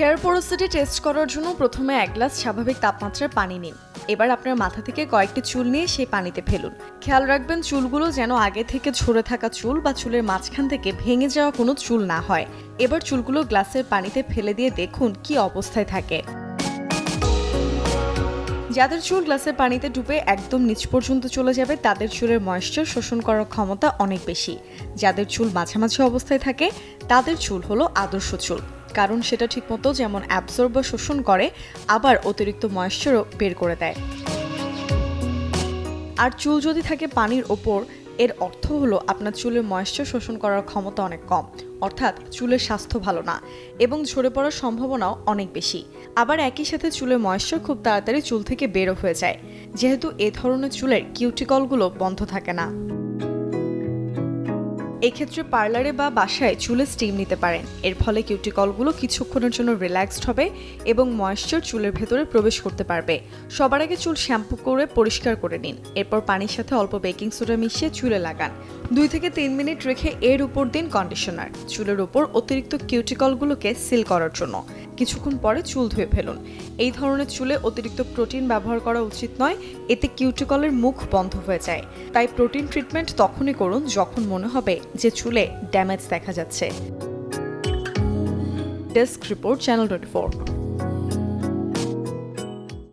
Hair porosity test করার জন্য প্রথমে 1 গ্লাস স্বাভাবিক তাপমাত্রার পানি নিন। এবার আপনার মাথা থেকে কয়েকটি চুল নিয়ে সেই পানিতে ফেলুন। খেয়াল রাখবেন চুলগুলো যেন আগে থেকে ঝরে থাকা চুল বা চুলের মাঝখান থেকে ভেঙে যাওয়া কোনো চুল না হয়। এবার চুলগুলো গ্লাসের পানিতে ফেলে দিয়ে দেখুন কি অবস্থায় থাকে। যাদের চুল গ্লাসের পানিতে ডুবে একদম নিচ পর্যন্ত চলে যাবে তাদের চুলের ময়েশ্চার শোষণ করার ক্ষমতা অনেক বেশি। যাদের চুল মাঝামাঝি অবস্থায় থাকে তাদের চুল হলো আদর্শ চুল, কারণ সেটা ঠিকমতো যেমন অ্যাবজর্ব বা শোষণ করে, আবার অতিরিক্ত ময়েশ্চারও বের করে দেয়। আর চুল যদি থাকে পানির ওপর, এর অর্থ হলো আপনার চুলের ময়েশ্চার শোষণ করার ক্ষমতা অনেক কম, অর্থাৎ চুলের স্বাস্থ্য ভালো না এবং ঝরে পড়ার সম্ভাবনাও অনেক বেশি। আবার একই সাথে চুলের ময়েশ্চার খুব তাড়াতাড়ি চুল থেকে বেরো হয়ে যায়, যেহেতু এ ধরনের চুলের কিউটিকলগুলো বন্ধ থাকে না। এক্ষেত্রে পার্লারে বা বাসায় চুলে স্টিম নিতে পারেন। এর ফলে কিউটিকলগুলো কিছুক্ষণের জন্য রিল্যাক্সড হবে এবং ময়েশ্চার চুলের ভেতরে প্রবেশ করতে পারবে। সবার আগে চুল শ্যাম্পু করে পরিষ্কার করে নিন। এরপর পানির সাথে অল্প বেকিং সোডা মিশিয়ে চুলে লাগান। 2 থেকে 3 মিনিট রেখে এর উপর দিন কন্ডিশনার, চুলের উপর অতিরিক্ত কিউটিকলগুলোকে সিল করার জন্য। কিছুক্ষণ পরে চুল ধুয়ে ফেলুন। এই ধরনের চুলে অতিরিক্ত প্রোটিন ব্যবহার করা উচিত নয়, এতে কিউটিকলের মুখ বন্ধ হয়ে যায়। তাই প্রোটিন ট্রিটমেন্ট তখনই করুন যখন মনে হবে যে চুলে ড্যামেজ দেখা যাচ্ছে। Desk report, channel 24।